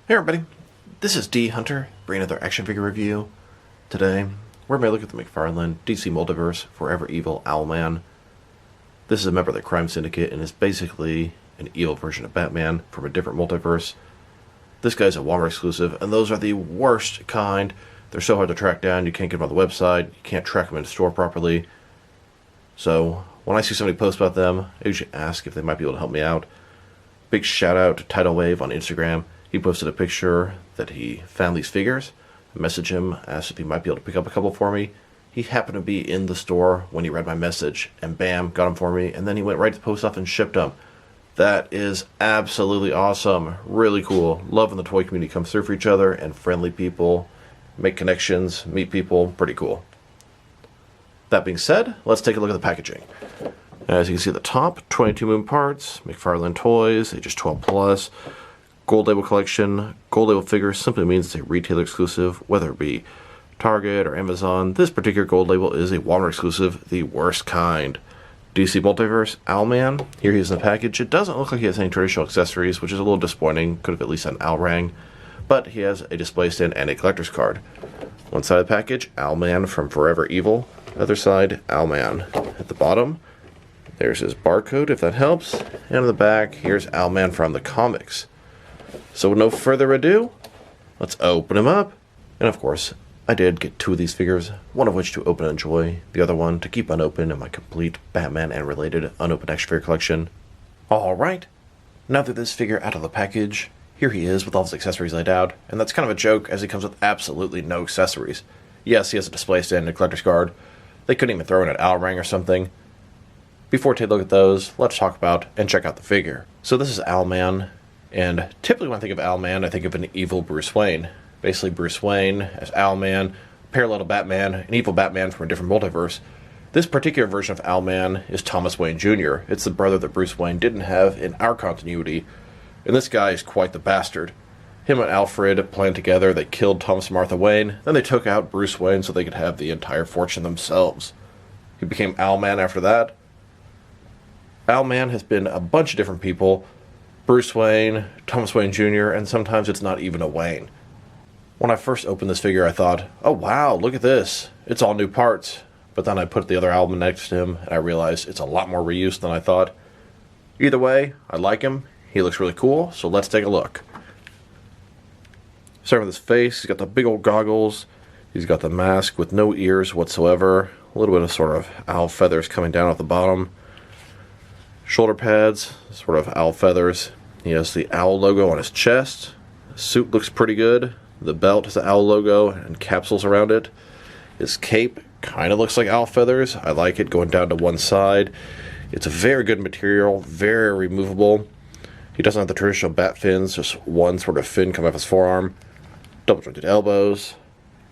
Hey everybody, this is D Hunter, bringing another action figure review. Today, we're going to look at the McFarlane DC Multiverse Forever Evil Owlman. This is a member of the crime syndicate and is basically an evil version of Batman from a different multiverse. This guy's a Walmart exclusive, and those are the worst kind. They're so hard to track down, you can't get them on the website, you can't track them in the store properly. So, when I see somebody post about them, I usually ask if they might be able to help me out. Big shout out to Tidal Wave on Instagram. He posted a picture that he found these figures. I messaged him, asked if he might be able to pick up a couple for me. He happened to be in the store when he read my message, and bam, got them for me, and then he went right to the post office and shipped them. That is absolutely awesome. Really cool. Love when the toy community comes through for each other, and friendly people make connections, meet people. Pretty cool. That being said, let's take a look at the packaging. As you can see at the top, 22 moving parts, McFarlane toys, ages 12 plus. Gold label collection. Gold label figure simply means it's a retailer exclusive, whether it be Target or Amazon. This particular gold label is a Walmart exclusive, the worst kind. DC Multiverse Owlman. Here he is in the package. It doesn't look like he has any traditional accessories, which is a little disappointing. Could have at least an Owlrang. But he has a display stand and a collector's card. One side of the package, Owlman from Forever Evil. Other side, Owlman. At the bottom, there's his barcode, if that helps. And on the back, here's Owlman from the comics. So with no further ado, let's open him up. And of course, I did get two of these figures, one of which to open and enjoy, the other one to keep unopened in my complete Batman and related unopened action figure collection. Alright, now that this figure out of the package, here he is with all his accessories laid out, and that's kind of a joke as he comes with absolutely no accessories. Yes, he has a display stand and a collector's card. They couldn't even throw in an Owlrang or something. Before we take a look at those, let's talk about and check out the figure. So this is Owlman. And typically when I think of Owlman, I think of an evil Bruce Wayne. Basically Bruce Wayne as Owlman, parallel to Batman, an evil Batman from a different multiverse. This particular version of Owlman is Thomas Wayne Jr. It's the brother that Bruce Wayne didn't have in our continuity. And this guy is quite the bastard. Him and Alfred planned together, they killed Thomas and Martha Wayne, then they took out Bruce Wayne so they could have the entire fortune themselves. He became Owlman after that. Owlman has been a bunch of different people. Bruce Wayne, Thomas Wayne Jr., and sometimes it's not even a Wayne. When I first opened this figure, I thought, oh wow, look at this. It's all new parts. But then I put the other Owlman next to him, and I realized it's a lot more reuse than I thought. Either way, I like him. He looks really cool, so let's take a look. Starting with his face, he's got the big old goggles. He's got the mask with no ears whatsoever. A little bit of sort of owl feathers coming down at the bottom. Shoulder pads, sort of owl feathers. He has the owl logo on his chest. The suit looks pretty good. The belt has the owl logo and capsules around it. His cape kind of looks like owl feathers. I like it going down to one side. It's a very good material, very removable. He doesn't have the traditional bat fins, just one sort of fin coming off his forearm. Double jointed elbows,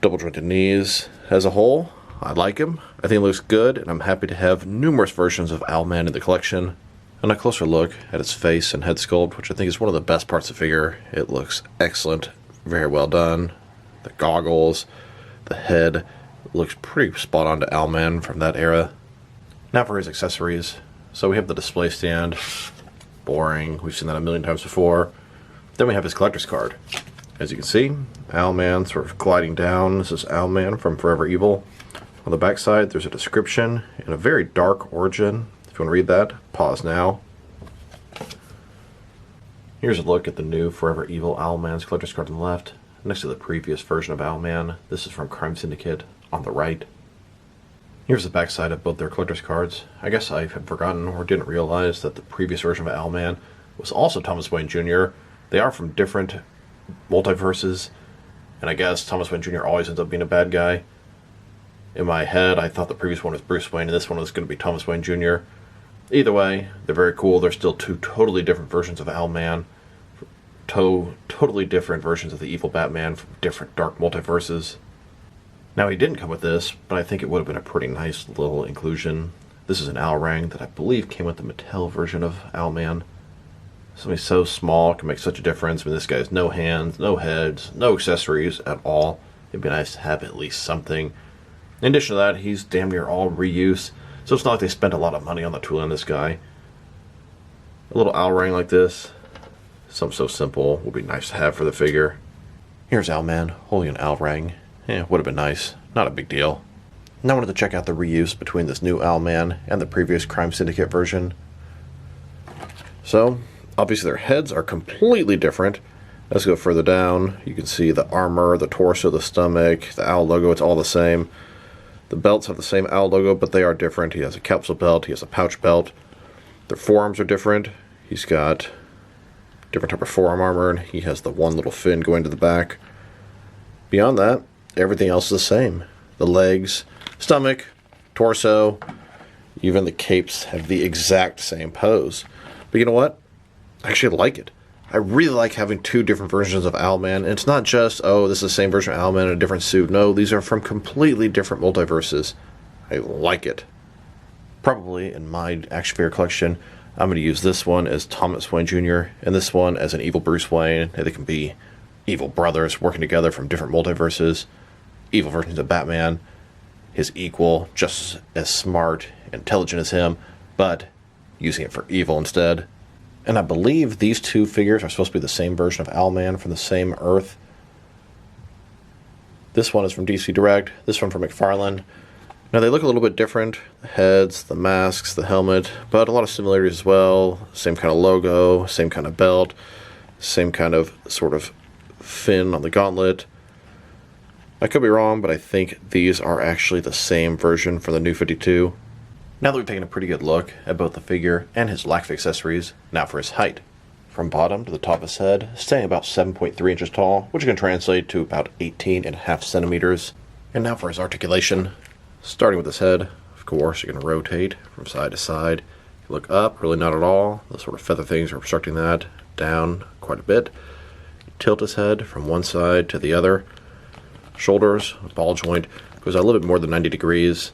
double jointed knees. As a whole, I like him. I think he looks good, and I'm happy to have numerous versions of Owlman in the collection. And a closer look at his face and head sculpt, which I think is one of the best parts of the figure. It looks excellent, very well done. The goggles, the head, looks pretty spot on to Owlman from that era. Now for his accessories. So we have the display stand. Boring, we've seen that a million times before. Then we have his collector's card. As you can see, Owlman sort of gliding down. This is Owlman from Forever Evil. On the back side, there's a description and a very dark origin. If you want to read that, pause now. Here's a look at the new Forever Evil Owlman's collector's card on the left, next to the previous version of Owlman. This is from Crime Syndicate on the right. Here's the back side of both their collector's cards. I guess I had forgotten or didn't realize that the previous version of Owlman was also Thomas Wayne Jr. They are from different multiverses, and I guess Thomas Wayne Jr. always ends up being a bad guy. In my head, I thought the previous one was Bruce Wayne, and this one was going to be Thomas Wayne Jr. Either way, they're very cool. They're still two totally different versions of Owlman. Totally different versions of the evil Batman from different dark multiverses. Now, he didn't come with this, but I think it would have been a pretty nice little inclusion. This is an Owlrang that I believe came with the Mattel version of Owlman. Something so small can make such a difference. I mean, this guy has no hands, no heads, no accessories at all. It'd be nice to have at least something. In addition to that, he's damn near all reuse. So it's not like they spent a lot of money on the tool on this guy. A little Owlrang like this. Something so simple would be nice to have for the figure. Here's Owlman holding an owl ring. Would have been nice. Not a big deal. Now I wanted to check out the reuse between this new Owlman and the previous Crime Syndicate version. So, obviously their heads are completely different. Let's go further down. You can see the armor, the torso, the stomach, the owl logo, it's all the same. The belts have the same owl logo, but they are different. He has a capsule belt, he has a pouch belt. Their forearms are different. He's got different type of forearm armor, and he has the one little fin going to the back. Beyond that, everything else is the same. The legs, stomach, torso, even the capes have the exact same pose. But you know what? I actually like it. I really like having two different versions of Owlman. And it's not just, oh, this is the same version of Owlman in a different suit. No, these are from completely different multiverses. I like it. Probably in my action figure collection, I'm going to use this one as Thomas Wayne Jr. and this one as an evil Bruce Wayne. They can be evil brothers working together from different multiverses. Evil versions of Batman. His equal, just as smart, intelligent as him, but using it for evil instead. And I believe these two figures are supposed to be the same version of Owlman from the same Earth. This one is from DC Direct, this one from McFarlane. Now they look a little bit different. The heads, the masks, the helmet, but a lot of similarities as well. Same kind of logo, same kind of belt, same kind of sort of fin on the gauntlet. I could be wrong, but I think these are actually the same version for the New 52. Now that we've taken a pretty good look at both the figure and his lack of accessories, now for his height. From bottom to the top of his head, staying about 7.3 inches tall, which can translate to about 18.5 centimeters. And now for his articulation. Starting with his head, of course, you can rotate from side to side. You look up, really not at all. The sort of feather things are obstructing that. Down quite a bit. You tilt his head from one side to the other. Shoulders, ball joint, goes a little bit more than 90 degrees.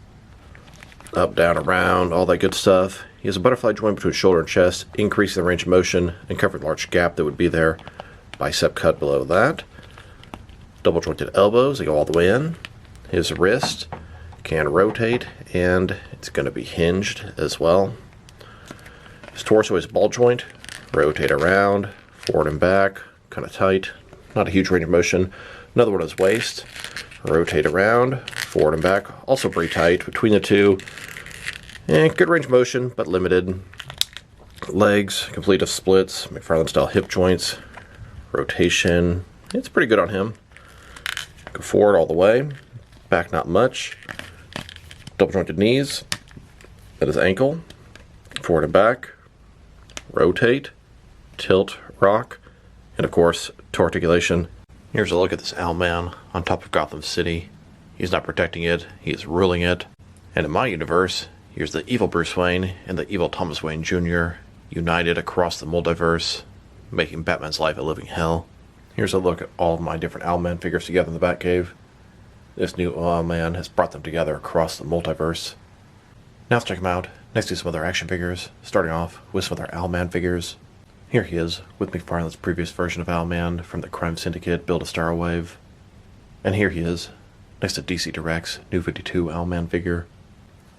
Up, down, around, all that good stuff. He has a butterfly joint between shoulder and chest, increasing the range of motion and covering a large gap that would be there. Bicep cut below that. Double jointed elbows, they go all the way in. His wrist can rotate, and it's going to be hinged as well. His torso is ball joint, rotate around, forward and back, kind of tight. Not a huge range of motion. Another one is waist, rotate around, forward and back, also pretty tight between the two. And good range of motion, but limited. Legs, complete of splits, McFarlane style hip joints, rotation. It's pretty good on him. Go forward all the way, back not much. Double jointed knees, at his ankle, forward and back, rotate, tilt, rock, and of course, toe articulation. Here's a look at this Owlman on top of Gotham City. He's not protecting it, he is ruling it. And in my universe, here's the evil Bruce Wayne and the evil Thomas Wayne Jr. united across the multiverse, making Batman's life a living hell. Here's a look at all of my different Owlman figures together in the Batcave. This new Owlman has brought them together across the multiverse. Now let's check them out next to some other action figures, starting off with some other Owlman figures. Here he is, with McFarlane's previous version of Owlman from the Crime Syndicate Build-A-Star Wave. And here he is, next to DC Direct's New 52 Owlman figure.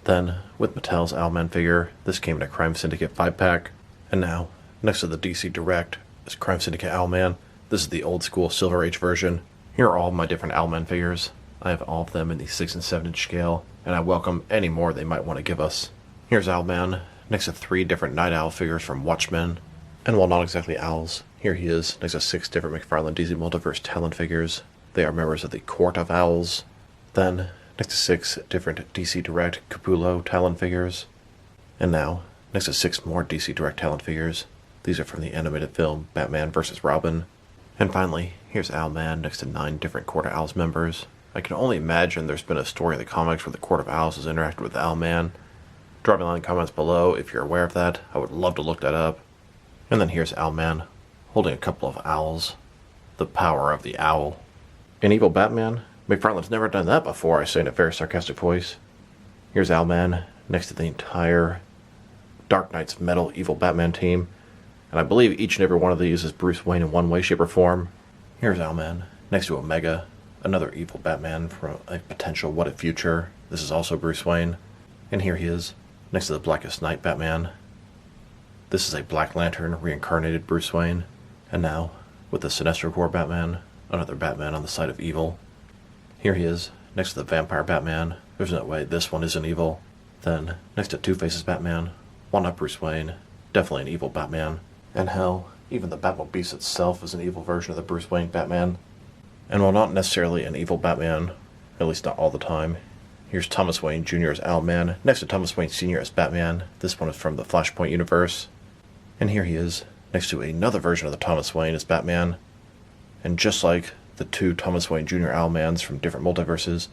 Then, with Mattel's Owlman figure, this came in a Crime Syndicate 5-pack. And now, next to the DC Direct, is Crime Syndicate Owlman. This is the old-school Silver Age version. Here are all of my different Owlman figures. I have all of them in the 6 and 7 inch scale, and I welcome any more they might want to give us. Here's Owlman, next to 3 different Night Owl figures from Watchmen. And while not exactly owls, here he is, next to 6 different McFarlane DC Multiverse Talon figures. They are members of the Court of Owls. Then, next to 6 different DC Direct Capullo Talon figures. And now, next to 6 more DC Direct Talon figures. These are from the animated film Batman vs. Robin. And finally, here's Owlman next to 9 different Court of Owls members. I can only imagine there's been a story in the comics where the Court of Owls has interacted with Owlman. Drop me a line in the comments below if you're aware of that. I would love to look that up. And then here's Owlman, holding a couple of owls. The power of the owl. In Evil Batman, McFarlane's never done that before, I say in a very sarcastic voice. Here's Owlman, next to the entire Dark Knight's Metal Evil Batman team. And I believe each and every one of these is Bruce Wayne in one way, shape, or form. Here's Owlman, next to Omega, another evil Batman from a potential what if future. This is also Bruce Wayne. And here he is, next to the Blackest Night Batman. This is a Black Lantern reincarnated Bruce Wayne. And now, with the Sinestro Corps Batman, another Batman on the side of evil. Here he is, next to the Vampire Batman. There's no way this one isn't evil. Then, next to Two-Face's Batman, why not Bruce Wayne? Definitely an evil Batman. And hell, even the Batmobile itself is an evil version of the Bruce Wayne Batman. And while not necessarily an evil Batman, at least not all the time, here's Thomas Wayne Jr. as Owlman, next to Thomas Wayne Sr. as Batman. This one is from the Flashpoint universe. And here he is, next to another version of the Thomas Wayne as Batman. And just like the two Thomas Wayne Jr. Owlmans from different multiverses,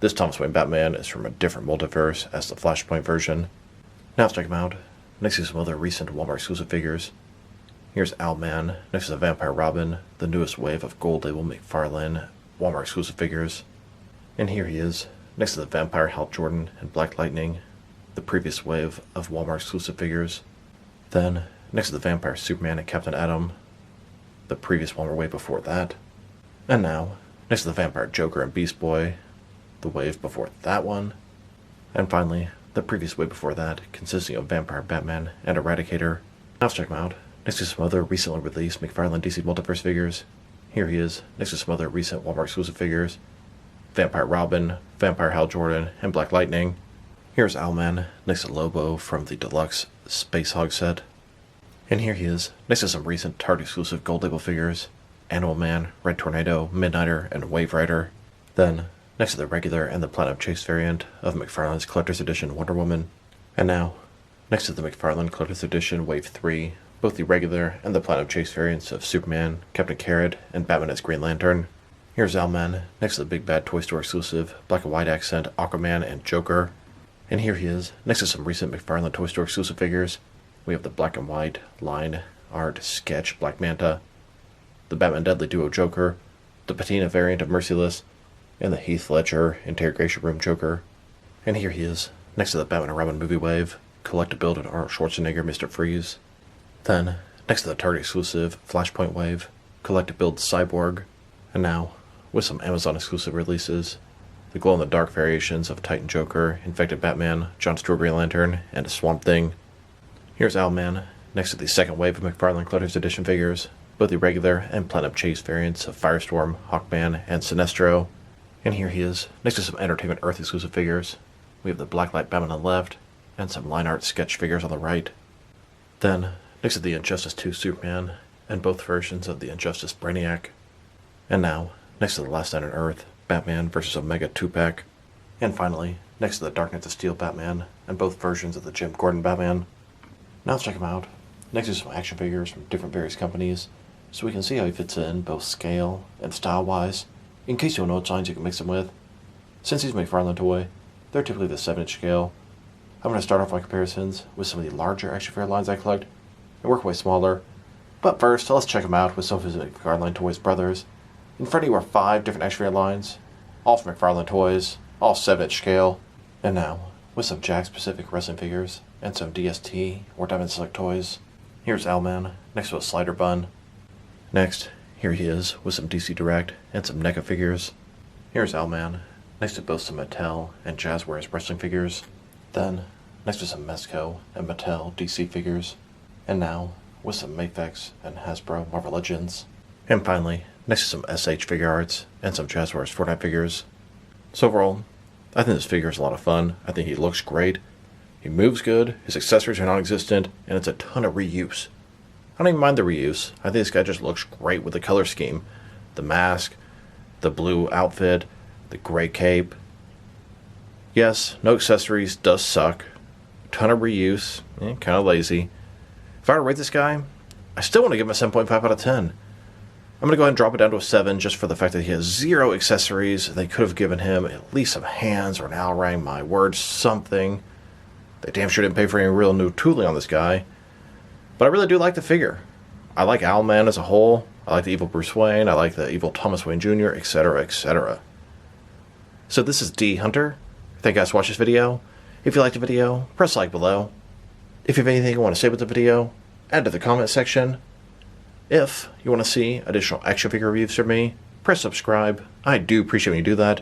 this Thomas Wayne Batman is from a different multiverse as the Flashpoint version. Now let's check him out, next to some other recent Walmart exclusive figures. Here's Owlman, next to the Vampire Robin, the newest wave of Gold Label McFarlane Walmart exclusive figures. And here he is, next to the Vampire Hal Jordan and Black Lightning, the previous wave of Walmart exclusive figures. Then, next to the Vampire Superman and Captain Atom, the previous Walmart wave before that. And now, next to the Vampire Joker and Beast Boy, the wave before that one. And finally, the previous wave before that, consisting of Vampire Batman and Eradicator. Now let's check him out, next to some other recently released McFarlane DC Multiverse figures. Here he is, next to some other recent Walmart exclusive figures. Vampire Robin, Vampire Hal Jordan, and Black Lightning. Here's Owlman, next to Lobo from the deluxe Space Hog set. And here he is, next to some recent Target exclusive Gold Label figures. Animal Man, Red Tornado, Midnighter, and Wave Rider. Then, next to the regular and the Platinum Chase variant of McFarlane's Collector's Edition Wonder Woman. And now, next to the McFarlane Collector's Edition Wave 3, both the regular and the Platinum Chase variants of Superman, Captain Carrot, and Batman as Green Lantern. Here's Owlman, next to the big bad Toy Store exclusive Black and White accent Aquaman and Joker. And here he is, next to some recent McFarlane Toy Store exclusive figures. We have the Black and White line art sketch Black Manta, the Batman Deadly Duo Joker, the Patina variant of Merciless, and the Heath Ledger Interrogation Room Joker. And here he is, next to the Batman and Robin movie wave, collect-to-build and Arnold Schwarzenegger Mr. Freeze. Then, next to the Target exclusive Flashpoint wave, collect-to-build Cyborg. And now, with some Amazon exclusive releases, the glow-in-the-dark variations of Titan Joker, Infected Batman, John Stewart Green Lantern, and Swamp Thing. Here's Owlman, next to the second wave of McFarlane Collector's Edition figures, both the regular and Platinum Chase variants of Firestorm, Hawkman, and Sinestro. And here he is, next to some Entertainment Earth exclusive figures. We have the Blacklight Batman on the left, and some line art sketch figures on the right. Then, next to the Injustice 2 Superman, and both versions of the Injustice Brainiac. And now, next to the Last Night on Earth, Batman vs. Omega 2-pack. And finally, next to the Dark Knights of Steel Batman, and both versions of the Jim Gordon Batman. Now let's check him out, next to some action figures from different various companies, so we can see how he fits in both scale and style-wise, in case you don't know what signs you can mix him with. Since he's a McFarlane toy, they're typically the 7-inch scale. I'm going to start off my comparisons with some of the larger action figure lines I collect, and work way smaller. But first, let's check him out with some of his McFarlane Toys brothers. In front of you are 5 different action figure lines, all from McFarlane Toys, all 7-inch scale. And now, with some Jakks-specific wrestling figures, and some DST or Diamond Select toys. Here's Owlman, next to a slider bun. Next, here he is with some DC Direct and some NECA figures. Here's Owlman, next to both some Mattel and Jazzwares wrestling figures. Then, next to some Mezco and Mattel DC figures. And now, with some Mafex and Hasbro Marvel Legends. And finally, next to some SH figure arts and some Jazzwares Fortnite figures. So overall, I think this figure is a lot of fun. I think he looks great. He moves good, his accessories are non-existent, and it's a ton of reuse. I don't even mind the reuse. I think this guy just looks great with the color scheme. The mask, the blue outfit, the gray cape. Yes, no accessories does suck. Ton of reuse, kind of lazy. If I were to rate this guy, I still want to give him a 7.5 out of 10. I'm going to go ahead and drop it down to a 7 just for the fact that he has 0 accessories. They could have given him at least some hands or an Alrang, my word, something. They damn sure didn't pay for any real new tooling on this guy. But I really do like the figure. I like Owlman as a whole. I like the evil Bruce Wayne. I like the evil Thomas Wayne Jr., etc., etc. So this is D Hunter. Thank you guys for watching this video. If you liked the video, press like below. If you have anything you want to say about the video, add to the comment section. If you want to see additional action figure reviews from me, press subscribe. I do appreciate when you do that.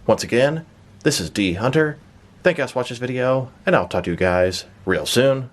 Once again, this is D Hunter. Thank you guys for watching this video, and I'll talk to you guys real soon.